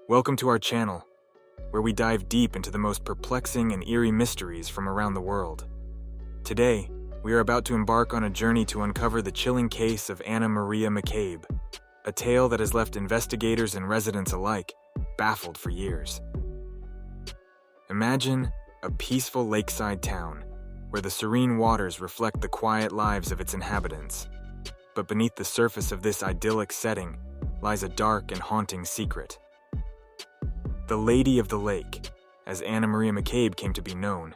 Welcome to our channel, where we dive deep into the most perplexing and eerie mysteries from around the world. Today, we are about to embark on a journey to uncover the chilling case of Anna Maria McCabe, a tale that has left investigators and residents alike baffled for years. Imagine a peaceful lakeside town, where the serene waters reflect the quiet lives of its inhabitants. But beneath the surface of this idyllic setting lies a dark and haunting secret. The Lady of the Lake, as Anna Maria McCabe came to be known,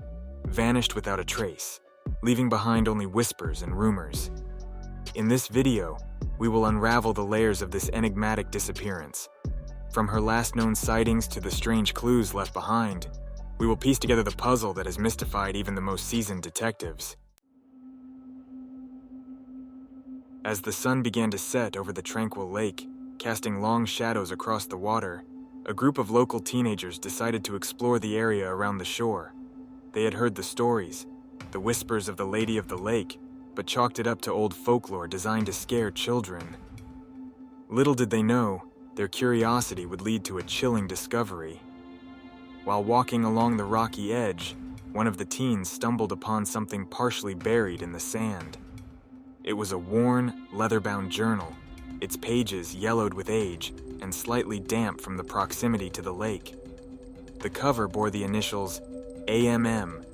vanished without a trace, leaving behind only whispers and rumors. In this video, we will unravel the layers of this enigmatic disappearance. From her last known sightings to the strange clues left behind, we will piece together the puzzle that has mystified even the most seasoned detectives. As the sun began to set over the tranquil lake, casting long shadows across the water, a group of local teenagers decided to explore the area around the shore. They had heard the stories, the whispers of the Lady of the Lake, but chalked it up to old folklore designed to scare children. Little did they know, their curiosity would lead to a chilling discovery. While walking along the rocky edge, one of the teens stumbled upon something partially buried in the sand. It was a worn, leather-bound journal, its pages yellowed with age and slightly damp from the proximity to the lake. The cover bore the initials AMM,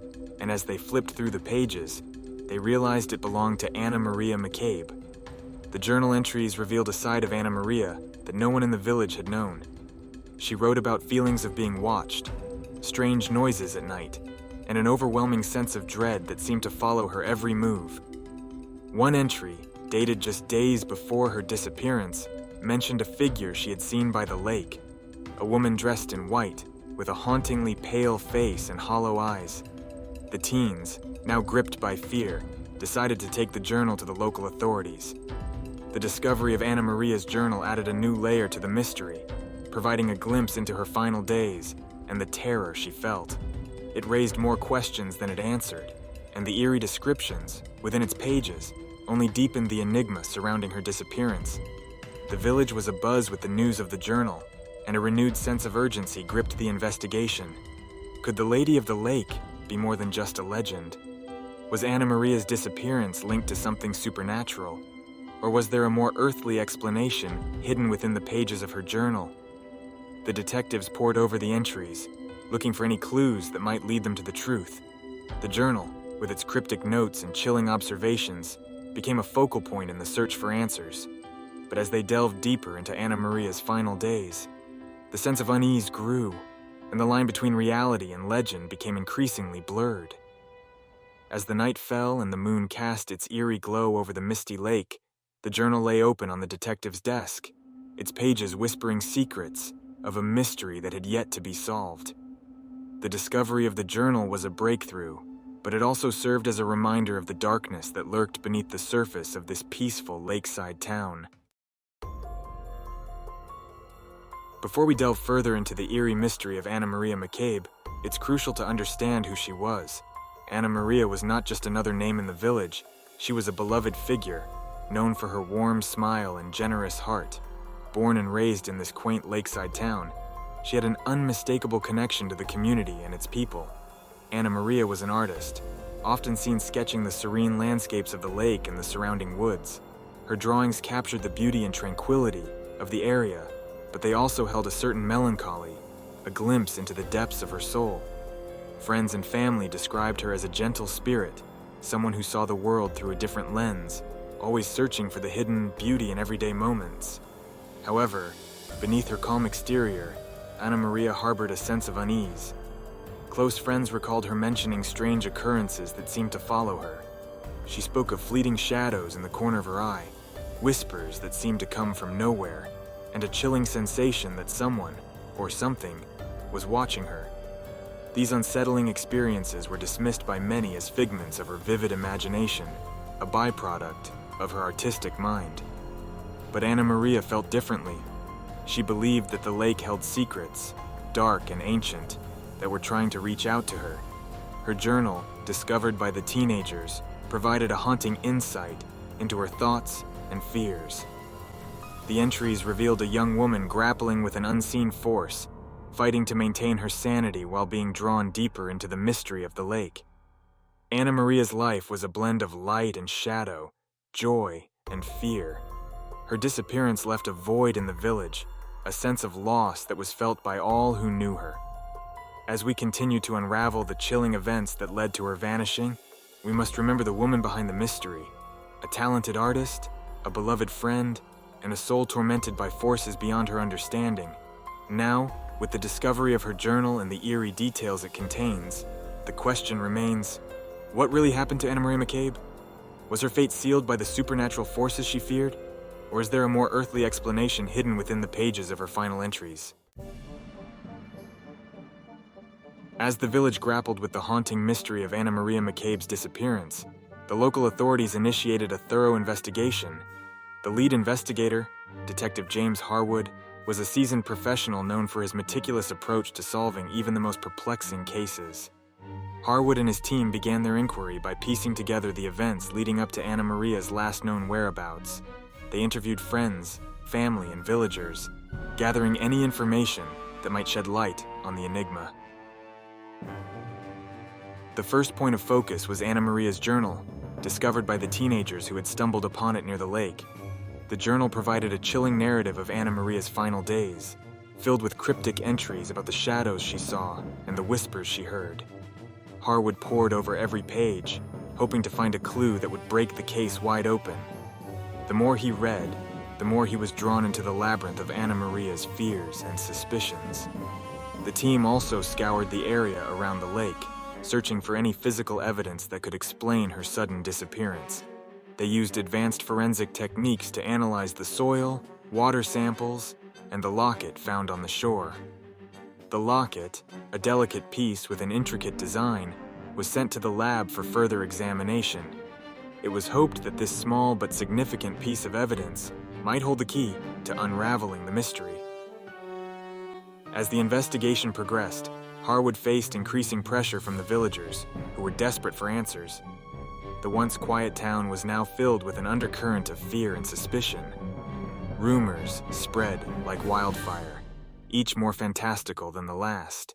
and as they flipped through the pages, they realized it belonged to Anna Maria McCabe. The journal entries revealed a side of Anna Maria that no one in the village had known. She wrote about feelings of being watched, strange noises at night, and an overwhelming sense of dread that seemed to follow her every move. One entry, dated just days before her disappearance, mentioned a figure she had seen by the lake, a woman dressed in white, with a hauntingly pale face and hollow eyes. The teens, now gripped by fear, decided to take the journal to the local authorities. The discovery of Anna Maria's journal added a new layer to the mystery, providing a glimpse into her final days and the terror she felt. It raised more questions than it answered, and the eerie descriptions, within its pages, only deepened the enigma surrounding her disappearance. The village was abuzz with the news of the journal, and a renewed sense of urgency gripped the investigation. Could the Lady of the Lake be more than just a legend? Was Anna Maria's disappearance linked to something supernatural? Or was there a more earthly explanation hidden within the pages of her journal? The detectives pored over the entries, looking for any clues that might lead them to the truth. The journal, with its cryptic notes and chilling observations, became a focal point in the search for answers. But as they delved deeper into Anna Maria's final days, the sense of unease grew, and the line between reality and legend became increasingly blurred. As the night fell and the moon cast its eerie glow over the misty lake, the journal lay open on the detective's desk, its pages whispering secrets of a mystery that had yet to be solved. The discovery of the journal was a breakthrough, but it also served as a reminder of the darkness that lurked beneath the surface of this peaceful lakeside town. Before we delve further into the eerie mystery of Anna Maria McCabe, it's crucial to understand who she was. Anna Maria was not just another name in the village, she was a beloved figure, known for her warm smile and generous heart. Born and raised in this quaint lakeside town, she had an unmistakable connection to the community and its people. Anna Maria was an artist, often seen sketching the serene landscapes of the lake and the surrounding woods. Her drawings captured the beauty and tranquility of the area, but they also held a certain melancholy, a glimpse into the depths of her soul. Friends and family described her as a gentle spirit, someone who saw the world through a different lens, always searching for the hidden beauty in everyday moments. However, beneath her calm exterior, Anna Maria harbored a sense of unease. Close friends recalled her mentioning strange occurrences that seemed to follow her. She spoke of fleeting shadows in the corner of her eye, whispers that seemed to come from nowhere, and a chilling sensation that someone, or something, was watching her. These unsettling experiences were dismissed by many as figments of her vivid imagination, a byproduct of her artistic mind. But Anna Maria felt differently. She believed that the lake held secrets, dark and ancient, that were trying to reach out to her. Her journal, discovered by the teenagers, provided a haunting insight into her thoughts and fears. The entries revealed a young woman grappling with an unseen force, fighting to maintain her sanity while being drawn deeper into the mystery of the lake. Anna Maria's life was a blend of light and shadow, joy and fear. Her disappearance left a void in the village, a sense of loss that was felt by all who knew her. As we continue to unravel the chilling events that led to her vanishing, we must remember the woman behind the mystery, a talented artist, a beloved friend, and a soul tormented by forces beyond her understanding. Now, with the discovery of her journal and the eerie details it contains, the question remains, what really happened to Anna Maria McCabe? Was her fate sealed by the supernatural forces she feared? Or is there a more earthly explanation hidden within the pages of her final entries? As the village grappled with the haunting mystery of Anna Maria McCabe's disappearance, the local authorities initiated a thorough investigation. The lead investigator, Detective James Harwood, was a seasoned professional known for his meticulous approach to solving even the most perplexing cases. Harwood and his team began their inquiry by piecing together the events leading up to Anna Maria's last known whereabouts. They interviewed friends, family, and villagers, gathering any information that might shed light on the enigma. The first point of focus was Anna Maria's journal, discovered by the teenagers who had stumbled upon it near the lake. The journal provided a chilling narrative of Anna Maria's final days, filled with cryptic entries about the shadows she saw and the whispers she heard. Harwood pored over every page, hoping to find a clue that would break the case wide open. The more he read, the more he was drawn into the labyrinth of Anna Maria's fears and suspicions. The team also scoured the area around the lake, searching for any physical evidence that could explain her sudden disappearance. They used advanced forensic techniques to analyze the soil, water samples, and the locket found on the shore. The locket, a delicate piece with an intricate design, was sent to the lab for further examination. It was hoped that this small but significant piece of evidence might hold the key to unraveling the mystery. As the investigation progressed, Harwood faced increasing pressure from the villagers, who were desperate for answers. The once quiet town was now filled with an undercurrent of fear and suspicion. Rumors spread like wildfire, each more fantastical than the last.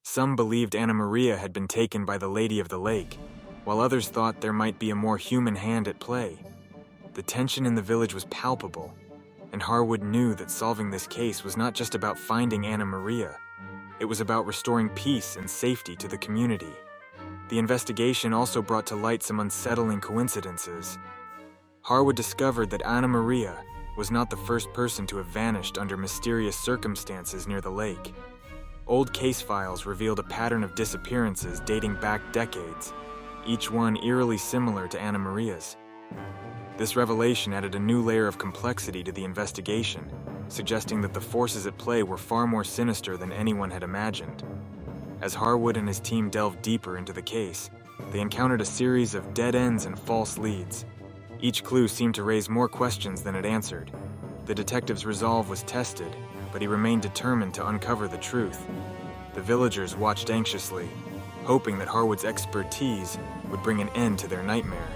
Some believed Anna Maria had been taken by the Lady of the Lake, while others thought there might be a more human hand at play. The tension in the village was palpable, and Harwood knew that solving this case was not just about finding Anna Maria. It was about restoring peace and safety to the community. The investigation also brought to light some unsettling coincidences. Harwood discovered that Anna Maria was not the first person to have vanished under mysterious circumstances near the lake. Old case files revealed a pattern of disappearances dating back decades, each one eerily similar to Anna Maria's. This revelation added a new layer of complexity to the investigation, suggesting that the forces at play were far more sinister than anyone had imagined. As Harwood and his team delved deeper into the case, they encountered a series of dead ends and false leads. Each clue seemed to raise more questions than it answered. The detective's resolve was tested, but he remained determined to uncover the truth. The villagers watched anxiously, hoping that Harwood's expertise would bring an end to their nightmare.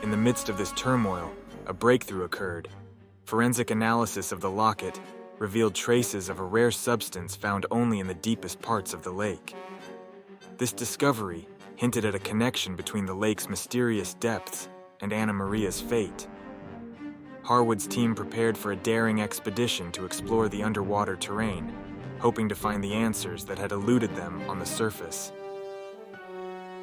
In the midst of this turmoil, a breakthrough occurred. Forensic analysis of the locket revealed traces of a rare substance found only in the deepest parts of the lake. This discovery hinted at a connection between the lake's mysterious depths and Anna Maria's fate. Harwood's team prepared for a daring expedition to explore the underwater terrain, hoping to find the answers that had eluded them on the surface.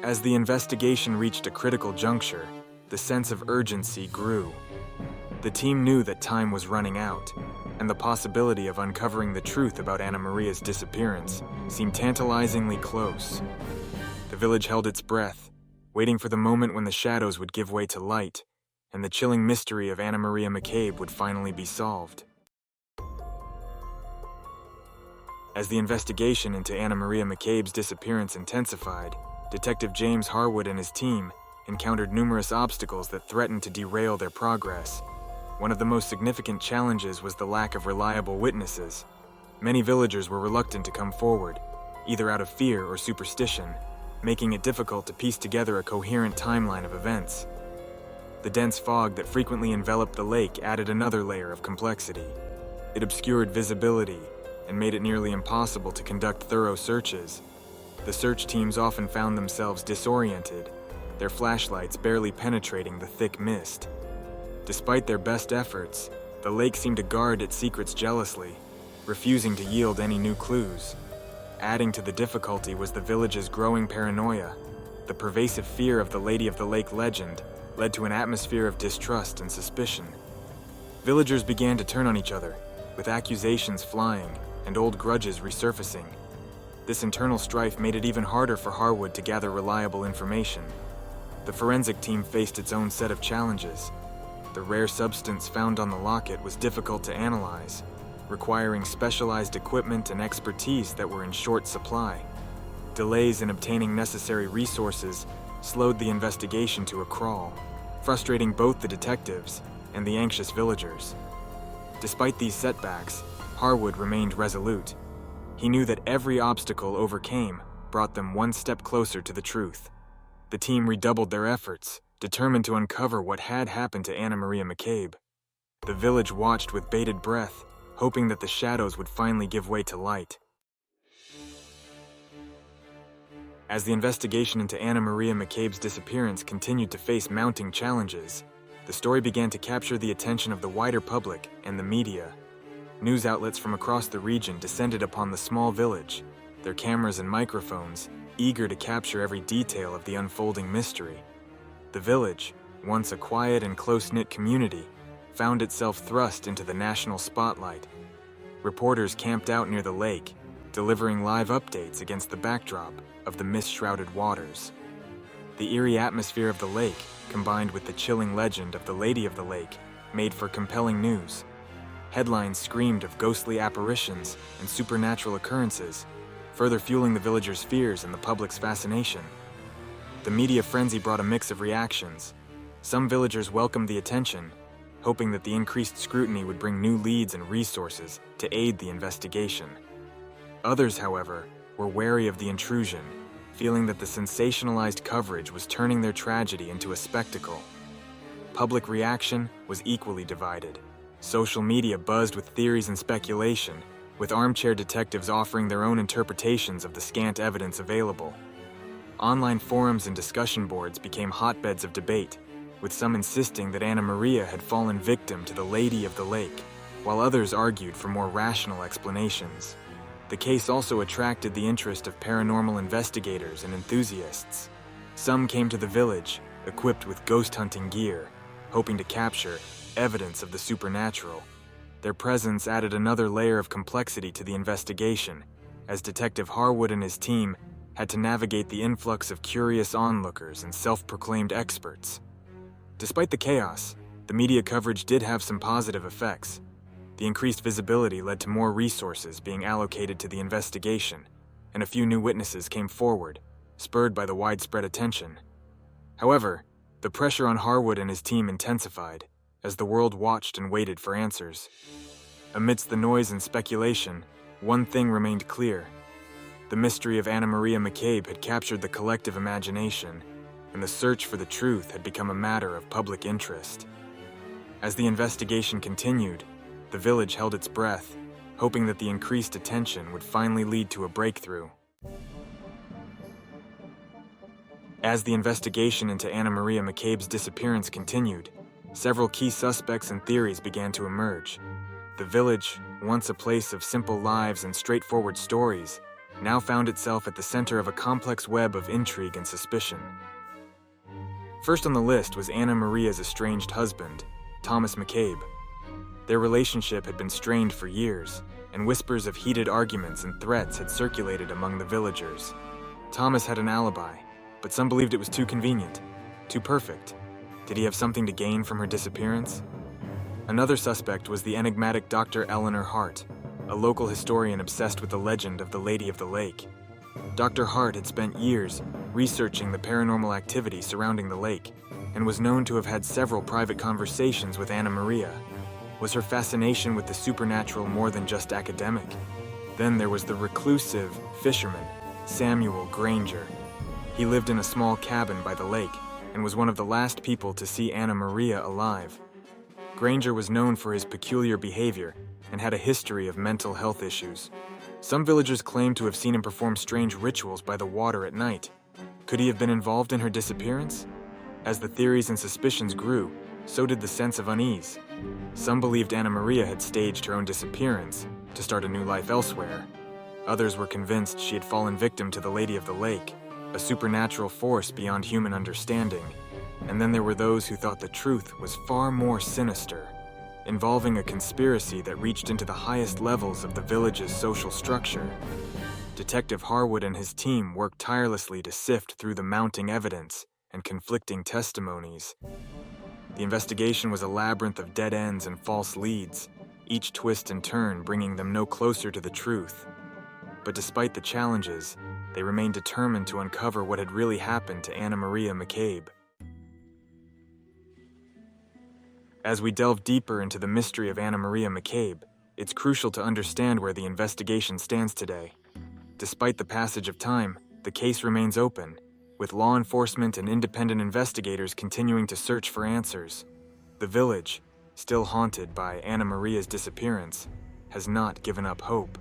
As the investigation reached a critical juncture, the sense of urgency grew. The team knew that time was running out, and the possibility of uncovering the truth about Anna Maria's disappearance seemed tantalizingly close. The village held its breath, waiting for the moment when the shadows would give way to light, and the chilling mystery of Anna Maria McCabe would finally be solved. As the investigation into Anna Maria McCabe's disappearance intensified, Detective James Harwood and his team encountered numerous obstacles that threatened to derail their progress. One of the most significant challenges was the lack of reliable witnesses. Many villagers were reluctant to come forward, either out of fear or superstition, making it difficult to piece together a coherent timeline of events. The dense fog that frequently enveloped the lake added another layer of complexity. It obscured visibility and made it nearly impossible to conduct thorough searches. The search teams often found themselves disoriented, their flashlights barely penetrating the thick mist. Despite their best efforts, the lake seemed to guard its secrets jealously, refusing to yield any new clues. Adding to the difficulty was the village's growing paranoia. The pervasive fear of the Lady of the Lake legend led to an atmosphere of distrust and suspicion. Villagers began to turn on each other, with accusations flying and old grudges resurfacing. This internal strife made it even harder for Harwood to gather reliable information. The forensic team faced its own set of challenges. The rare substance found on the locket was difficult to analyze, requiring specialized equipment and expertise that were in short supply. Delays in obtaining necessary resources slowed the investigation to a crawl, frustrating both the detectives and the anxious villagers. Despite these setbacks, Harwood remained resolute. He knew that every obstacle overcame brought them one step closer to the truth. The team redoubled their efforts, determined to uncover what had happened to Anna Maria McCabe. The village watched with bated breath, hoping that the shadows would finally give way to light. As the investigation into Anna Maria McCabe's disappearance continued to face mounting challenges, the story began to capture the attention of the wider public and the media. News outlets from across the region descended upon the small village, their cameras and microphones eager to capture every detail of the unfolding mystery. The village, once a quiet and close-knit community, found itself thrust into the national spotlight. Reporters camped out near the lake, delivering live updates against the backdrop of the mist-shrouded waters. The eerie atmosphere of the lake, combined with the chilling legend of the Lady of the Lake, made for compelling news. Headlines screamed of ghostly apparitions and supernatural occurrences, further fueling the villagers' fears and the public's fascination. The media frenzy brought a mix of reactions. Some villagers welcomed the attention, hoping that the increased scrutiny would bring new leads and resources to aid the investigation. Others, however, were wary of the intrusion, feeling that the sensationalized coverage was turning their tragedy into a spectacle. Public reaction was equally divided. Social media buzzed with theories and speculation, with armchair detectives offering their own interpretations of the scant evidence available. Online forums and discussion boards became hotbeds of debate, with some insisting that Anna Maria had fallen victim to the Lady of the Lake, while others argued for more rational explanations. The case also attracted the interest of paranormal investigators and enthusiasts. Some came to the village, equipped with ghost hunting gear, hoping to capture evidence of the supernatural. Their presence added another layer of complexity to the investigation, as Detective Harwood and his team had to navigate the influx of curious onlookers and self-proclaimed experts. Despite the chaos, the media coverage did have some positive effects. The increased visibility led to more resources being allocated to the investigation, and a few new witnesses came forward, spurred by the widespread attention. However, the pressure on Harwood and his team intensified, as the world watched and waited for answers. Amidst the noise and speculation, one thing remained clear. The mystery of Anna Maria McCabe had captured the collective imagination, and the search for the truth had become a matter of public interest. As the investigation continued, the village held its breath, hoping that the increased attention would finally lead to a breakthrough. As the investigation into Anna Maria McCabe's disappearance continued, several key suspects and theories began to emerge. The village, once a place of simple lives and straightforward stories, now found itself at the center of a complex web of intrigue and suspicion. First on the list was Anna Maria's estranged husband, Thomas McCabe. Their relationship had been strained for years, and whispers of heated arguments and threats had circulated among the villagers. Thomas had an alibi, but some believed it was too convenient, too perfect. Did he have something to gain from her disappearance? Another suspect was the enigmatic Dr. Eleanor Hart, a local historian obsessed with the legend of the Lady of the Lake. Dr. Hart had spent years researching the paranormal activity surrounding the lake, and was known to have had several private conversations with Anna Maria. Was her fascination with the supernatural more than just academic? Then there was the reclusive fisherman, Samuel Granger. He lived in a small cabin by the lake, and was one of the last people to see Anna Maria alive. Granger was known for his peculiar behavior and had a history of mental health issues. Some villagers claimed to have seen him perform strange rituals by the water at night. Could he have been involved in her disappearance? As the theories and suspicions grew, so did the sense of unease. Some believed Anna Maria had staged her own disappearance to start a new life elsewhere. Others were convinced she had fallen victim to the Lady of the Lake, a supernatural force beyond human understanding. And then there were those who thought the truth was far more sinister, involving a conspiracy that reached into the highest levels of the village's social structure. Detective Harwood and his team worked tirelessly to sift through the mounting evidence and conflicting testimonies. The investigation was a labyrinth of dead ends and false leads, each twist and turn bringing them no closer to the truth. But despite the challenges, they remained determined to uncover what had really happened to Anna Maria McCabe. As we delve deeper into the mystery of Anna Maria McCabe, it's crucial to understand where the investigation stands today. Despite the passage of time, the case remains open, with law enforcement and independent investigators continuing to search for answers. The village, still haunted by Anna Maria's disappearance, has not given up hope.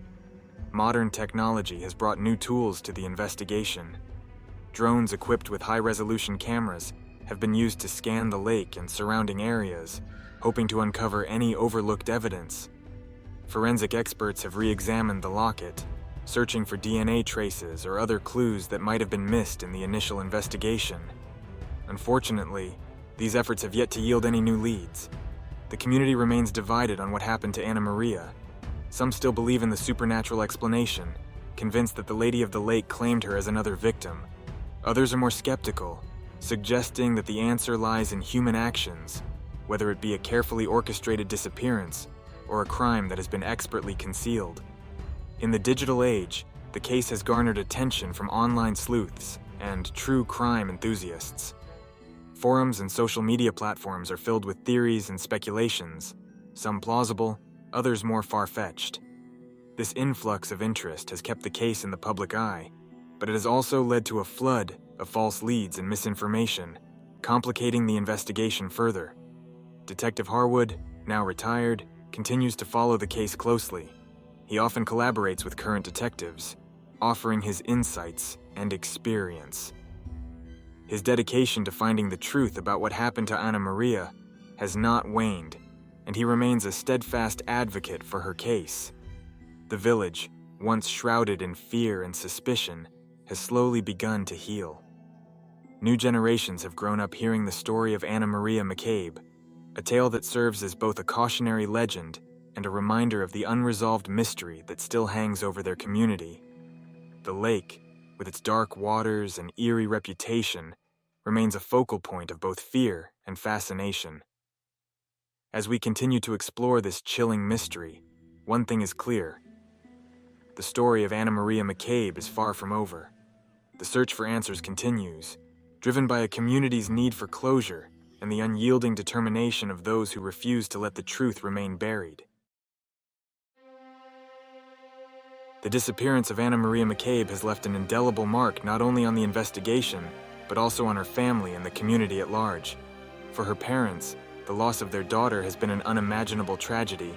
Modern technology has brought new tools to the investigation. Drones equipped with high-resolution cameras have been used to scan the lake and surrounding areas, hoping to uncover any overlooked evidence. Forensic experts have re-examined the locket, searching for DNA traces or other clues that might have been missed in the initial investigation. Unfortunately, these efforts have yet to yield any new leads. The community remains divided on what happened to Anna Maria. Some still believe in the supernatural explanation, convinced that the Lady of the Lake claimed her as another victim. Others are more skeptical, suggesting that the answer lies in human actions, whether it be a carefully orchestrated disappearance or a crime that has been expertly concealed. In the digital age, the case has garnered attention from online sleuths and true crime enthusiasts. Forums and social media platforms are filled with theories and speculations, some plausible, others more far-fetched. This influx of interest has kept the case in the public eye, but it has also led to a flood of false leads and misinformation, complicating the investigation further. Detective Harwood, now retired, continues to follow the case closely. He often collaborates with current detectives, offering his insights and experience. His dedication to finding the truth about what happened to Anna Maria has not waned, and he remains a steadfast advocate for her case. The village, once shrouded in fear and suspicion, has slowly begun to heal. New generations have grown up hearing the story of Anna Maria McCabe, a tale that serves as both a cautionary legend and a reminder of the unresolved mystery that still hangs over their community. The lake, with its dark waters and eerie reputation, remains a focal point of both fear and fascination. As we continue to explore this chilling mystery, one thing is clear. The story of Anna Maria McCabe is far from over. The search for answers continues, driven by a community's need for closure and the unyielding determination of those who refuse to let the truth remain buried. The disappearance of Anna Maria McCabe has left an indelible mark not only on the investigation, but also on her family and the community at large. For her parents, the loss of their daughter has been an unimaginable tragedy.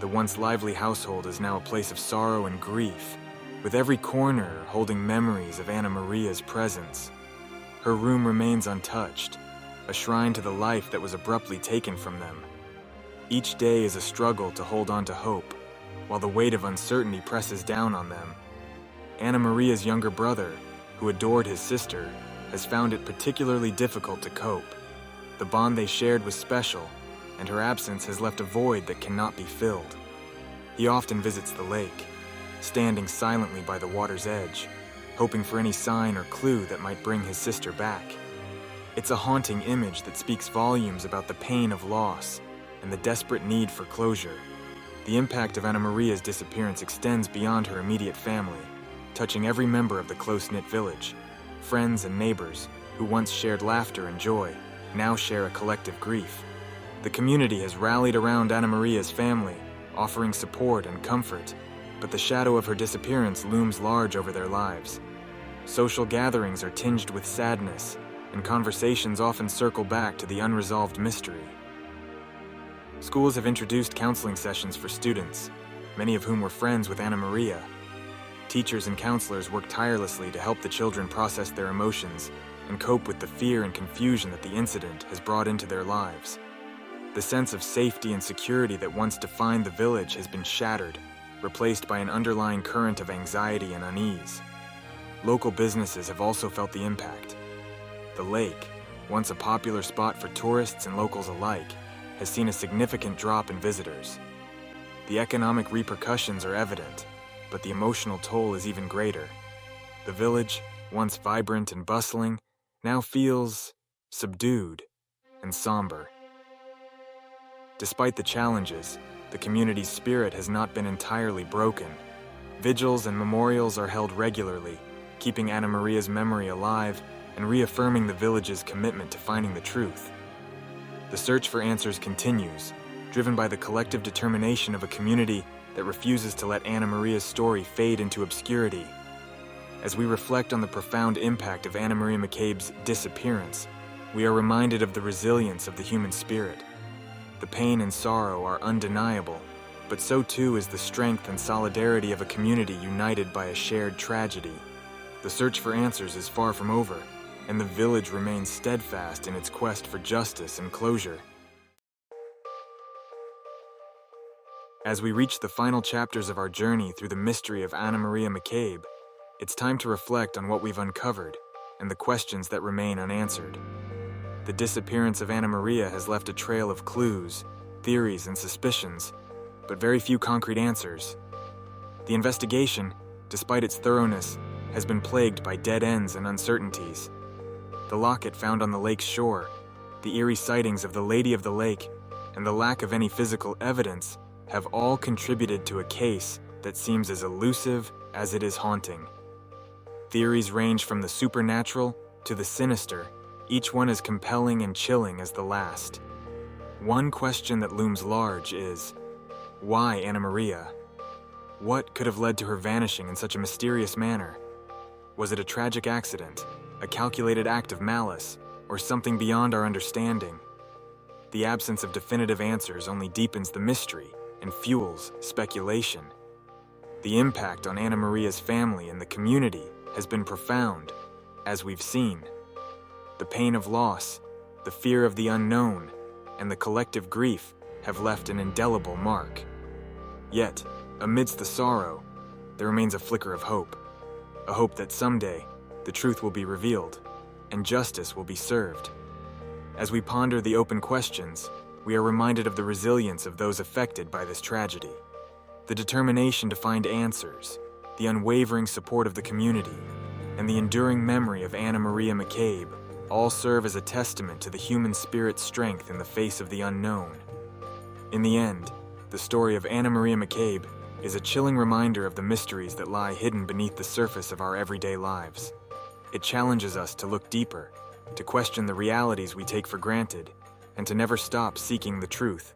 The once lively household is now a place of sorrow and grief, with every corner holding memories of Anna Maria's presence. Her room remains untouched, a shrine to the life that was abruptly taken from them. Each day is a struggle to hold on to hope, while the weight of uncertainty presses down on them. Anna Maria's younger brother, who adored his sister, has found it particularly difficult to cope. The bond they shared was special, and her absence has left a void that cannot be filled. He often visits the lake, standing silently by the water's edge, hoping for any sign or clue that might bring his sister back. It's a haunting image that speaks volumes about the pain of loss and the desperate need for closure. The impact of Anna Maria's disappearance extends beyond her immediate family, touching every member of the close-knit village. Friends and neighbors, who once shared laughter and joy, now share a collective grief. The community has rallied around Anna Maria's family, offering support and comfort, but the shadow of her disappearance looms large over their lives. Social gatherings are tinged with sadness, and conversations often circle back to the unresolved mystery. Schools have introduced counseling sessions for students, many of whom were friends with Anna Maria. Teachers and counselors work tirelessly to help the children process their emotions and cope with the fear and confusion that the incident has brought into their lives. The sense of safety and security that once defined the village has been shattered, replaced by an underlying current of anxiety and unease. Local businesses have also felt the impact. The lake, once a popular spot for tourists and locals alike, has seen a significant drop in visitors. The economic repercussions are evident, but the emotional toll is even greater. The village, once vibrant and bustling, now feels subdued and somber. Despite the challenges, the community's spirit has not been entirely broken. Vigils and memorials are held regularly, keeping Anna Maria's memory alive and reaffirming the village's commitment to finding the truth. The search for answers continues, driven by the collective determination of a community that refuses to let Anna Maria's story fade into obscurity. As we reflect on the profound impact of Anna Maria McCabe's disappearance, we are reminded of the resilience of the human spirit. The pain and sorrow are undeniable, but so too is the strength and solidarity of a community united by a shared tragedy. The search for answers is far from over, and the village remains steadfast in its quest for justice and closure. As we reach the final chapters of our journey through the mystery of Anna Maria McCabe, it's time to reflect on what we've uncovered and the questions that remain unanswered. The disappearance of Anna Maria has left a trail of clues, theories, and suspicions, but very few concrete answers. The investigation, despite its thoroughness, has been plagued by dead ends and uncertainties. The locket found on the lake's shore, the eerie sightings of the Lady of the Lake, and the lack of any physical evidence have all contributed to a case that seems as elusive as it is haunting. Theories range from the supernatural to the sinister, each one as compelling and chilling as the last. One question that looms large is, why Anna Maria? What could have led to her vanishing in such a mysterious manner? Was it a tragic accident, a calculated act of malice, or something beyond our understanding? The absence of definitive answers only deepens the mystery and fuels speculation. The impact on Anna Maria's family and the community has been profound, as we've seen. The pain of loss, the fear of the unknown, and the collective grief have left an indelible mark. Yet, amidst the sorrow, there remains a flicker of hope. A hope that someday, the truth will be revealed, and justice will be served. As we ponder the open questions, we are reminded of the resilience of those affected by this tragedy. The determination to find answers, the unwavering support of the community, and the enduring memory of Anna Maria McCabe all serve as a testament to the human spirit's strength in the face of the unknown. In the end, the story of Anna Maria McCabe is a chilling reminder of the mysteries that lie hidden beneath the surface of our everyday lives. It challenges us to look deeper, to question the realities we take for granted, and to never stop seeking the truth.